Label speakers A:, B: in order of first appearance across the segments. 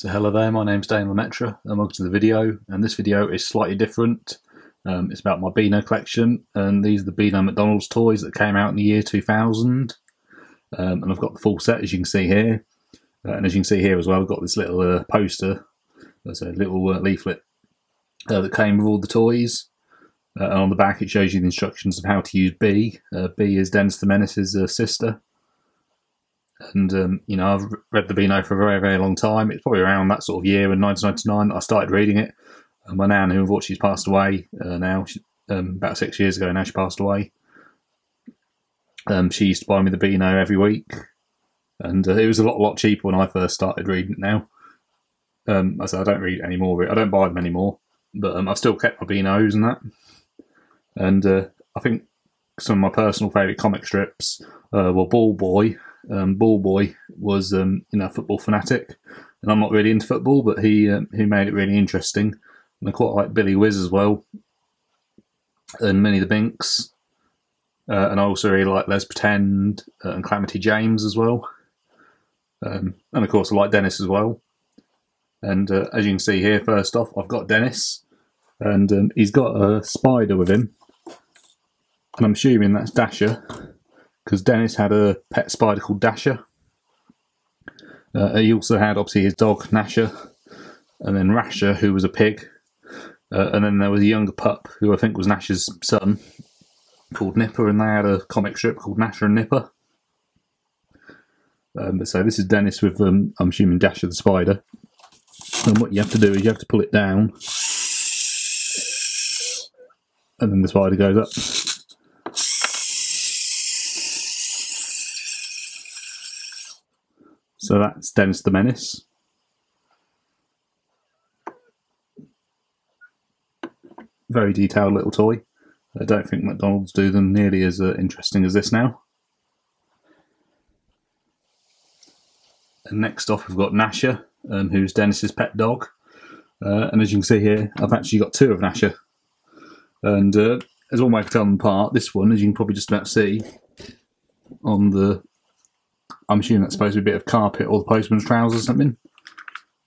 A: So hello there, my name's Dane Lemaitre and welcome to the video, and this video is slightly different. It's about my Beano collection, and these are the Beano McDonald's toys that came out in the year 2000, and I've got the full set as you can see here, and as you can see here as well I've got this little poster, that's a little leaflet that came with all the toys, and on the back it shows you the instructions of how to use B. B is Dennis the Menace's sister. And, you know, I've read the Beano for a very, very long time. It's probably around that sort of year in 1999 that I started reading it. And my nan, who unfortunately she's passed away now, about 6 years ago now she passed away, she used to buy me the Beano every week. And it was a lot cheaper when I first started reading it now. I said I don't read it anymore. I don't buy them anymore. But I've still kept my Beanos and that. And I think some of my personal favourite comic strips were Ball Boy. Ball Boy was a football fanatic, and I'm not really into football, but he made it really interesting. And I quite like Billy Whiz as well, and Minnie the Binks, and I also really like Les Pretend and Calamity James as well, and of course I like Dennis as well. And as you can see here, first off I've got Dennis, and he's got a spider with him, and I'm assuming that's Dasher, because Dennis had a pet spider called Dasher. He also had, obviously, his dog, Gnasher, and then Rasher, who was a pig. And then there was a younger pup, who I think was Gnasher's son, called Nipper, and they had a comic strip called Gnasher and Nipper. So this is Dennis with, I'm assuming, Dasher the spider. And what you have to do is you have to pull it down, and then the spider goes up. So that's Dennis the Menace. Very detailed little toy. I don't think McDonald's do them nearly as interesting as this now. And next off we've got Gnasher, who's Dennis's pet dog. And as you can see here, I've actually got two of Gnasher. And there's one way to tell them apart. This one, as you can probably just about see, on the, I'm assuming that's supposed to be a bit of carpet or the postman's trousers or something.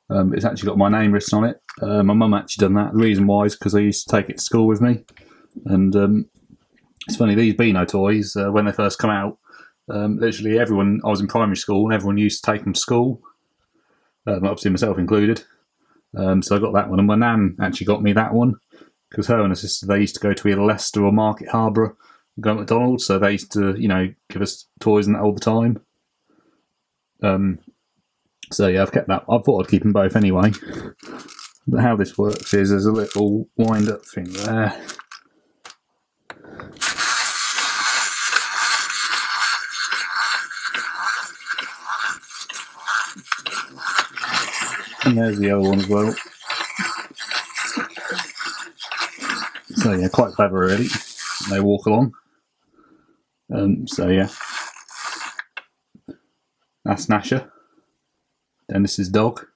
A: It's actually got my name written on it. My mum actually done that. The reason why is because I used to take it to school with me. And it's funny, these Beano toys, when they first come out, literally everyone, I was in primary school and everyone used to take them to school. Obviously myself included. So I got that one. And my nan actually got me that one, because her and her sister, they used to go to either Leicester or Market Harbour and go to McDonald's. So they used to, give us toys and that all the time. So yeah, I've kept that. I thought I'd keep them both anyway. But how this works is there's a little wind-up thing there. And there's the other one as well. So yeah, quite clever really. They walk along. So yeah. That's Gnasher, Dennis's dog.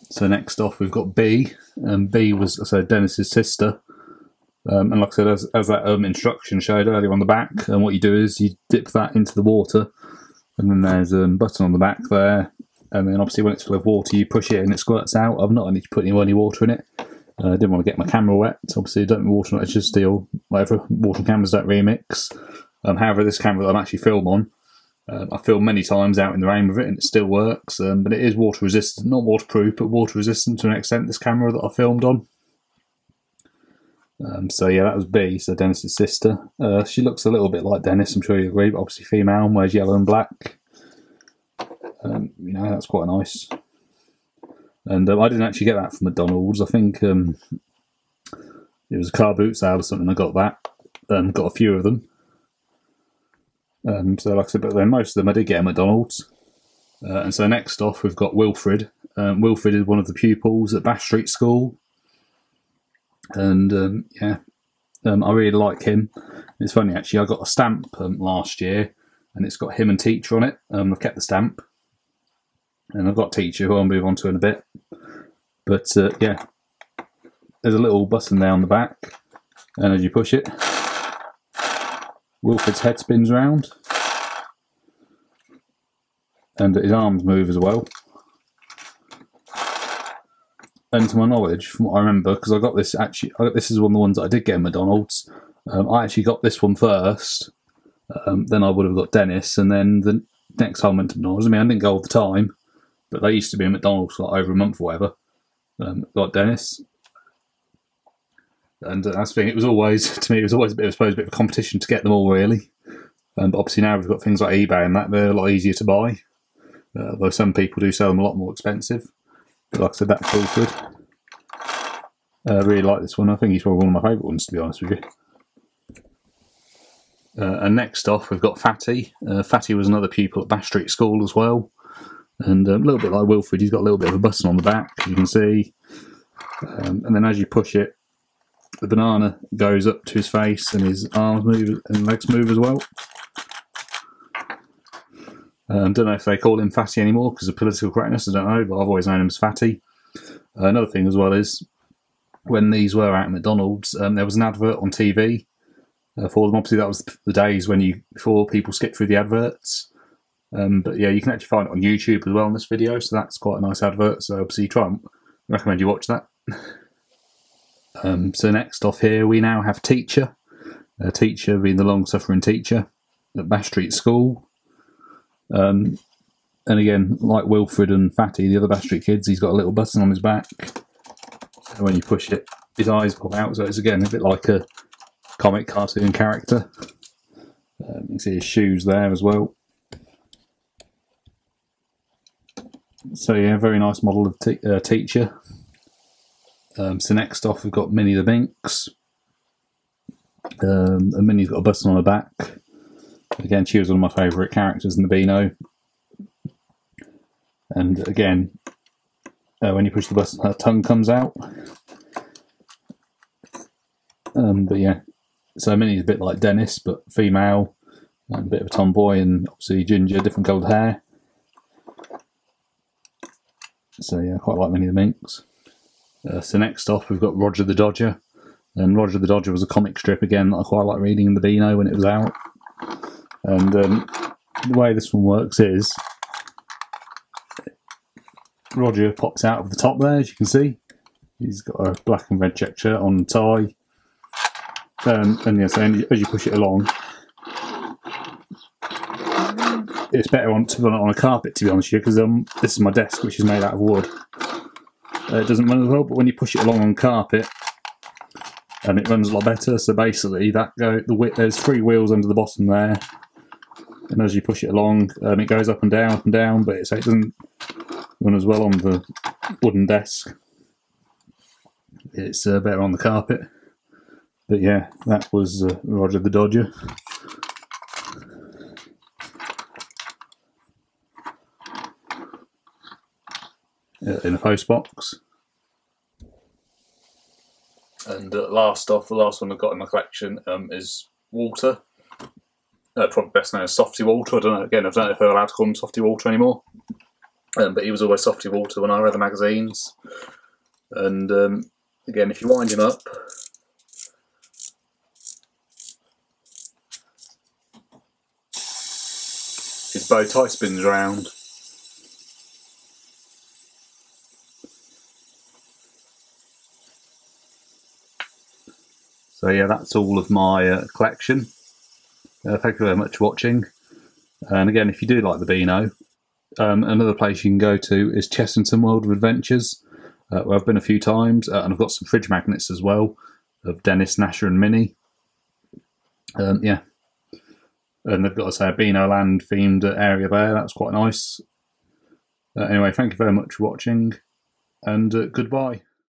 A: So next off we've got B, and B was Dennis's sister. And like I said, as that instruction showed earlier on the back, and what you do is you dip that into the water, and then there's a button on the back there, and then obviously when it's full of water you push it and it squirts out. I've not actually put any water in it. I didn't want to get my camera wet. Obviously don't water electricity or whatever. Water cameras don't really mix. However, this camera that I'm actually film on, I filmed many times out in the rain with it and it still works, but it is water resistant, not waterproof, but water resistant to an extent, this camera that I filmed on. So yeah, that was B, so Dennis's sister. She looks a little bit like Dennis, I'm sure you agree, but obviously female and wears yellow and black. That's quite nice. And I didn't actually get that from McDonald's. I think it was a car boot sale or something. I got that, got a few of them. So like I said, but then most of them I did get at McDonald's. And so next off we've got Wilfred. Wilfred is one of the pupils at Bash Street School. And I really like him. It's funny actually, I got a stamp last year and it's got him and Teacher on it. I've kept the stamp. And I've got Teacher, who I'll move on to in a bit. But yeah, there's a little button there on the back. And as you push it, Wilfred's head spins round, and his arms move as well. And to my knowledge, from what I remember, because I got this this is one of the ones that I did get in McDonald's. I actually got this one first. Then I would have got Dennis, and then the next time I went to McDonald's. I mean, I didn't go all the time, but they used to be in McDonald's for like over a month or whatever. Got Dennis. And that's the thing, it was always a bit of a competition to get them all, really. But obviously now we've got things like eBay and that, they're a lot easier to buy. Though some people do sell them a lot more expensive. But like I said, that's all good. I really like this one. I think he's probably one of my favourite ones, to be honest with you. And next off, we've got Fatty. Fatty was another pupil at Bash Street School as well. And a little bit like Wilfred, he's got a little bit of a button on the back, you can see. And then as you push it, the banana goes up to his face and his arms move and legs move as well. Don't know if they call him Fatty anymore because of political correctness, I don't know, but I've always known him as Fatty. Another thing as well is, when these were out at McDonald's, there was an advert on TV for them. Obviously that was the days before people skipped through the adverts. But yeah, you can actually find it on YouTube as well in this video, so that's quite a nice advert, so obviously recommend you watch that. So next off here, we now have Teacher. Teacher being the long-suffering teacher at Bash Street School. And again, like Wilfred and Fatty, the other Bash Street kids, he's got a little button on his back. And when you push it, his eyes pop out, so it's again a bit like a comic cartoon character. You can see his shoes there as well. So yeah, very nice model of Teacher. So next off, we've got Minnie the Minx. And Minnie's got a button on her back. Again, she was one of my favourite characters in the Beano. And again, when you push the button, her tongue comes out. But yeah, so Minnie's a bit like Dennis, but female, and a bit of a tomboy, and obviously ginger, different coloured hair. So yeah, I quite like Minnie the Minx. So next off, we've got Roger the Dodger. And Roger the Dodger was a comic strip, again, that I quite like reading in the Beano when it was out. And the way this one works is, Roger pops out of the top there, as you can see. He's got a black and red check shirt on, tie. And yeah, so as you push it along, it's better to run it on a carpet, to be honest with you, because this is my desk, which is made out of wood. It doesn't run as well, but when you push it along on carpet, it runs a lot better. So basically, there's 3 wheels under the bottom there, and as you push it along, it goes up and down, but it doesn't run as well on the wooden desk. It's better on the carpet. But yeah, that was Roger the Dodger. In a post box. And last off, the last one I've got in my collection is Walter. Probably best known as Softy Walter. I don't know if they're allowed to call him Softy Walter anymore. But he was always Softy Walter when I read the magazines. And again, if you wind him up, his bow tie spins around. So yeah, that's all of my collection. Thank you very much for watching. And again, if you do like the Beano, another place you can go to is Chessington World of Adventures, where I've been a few times, and I've got some fridge magnets as well of Dennis, Gnasher and Minnie. Yeah, and they've got, a Beano Land themed area there. That's quite nice. Anyway, thank you very much for watching, and goodbye.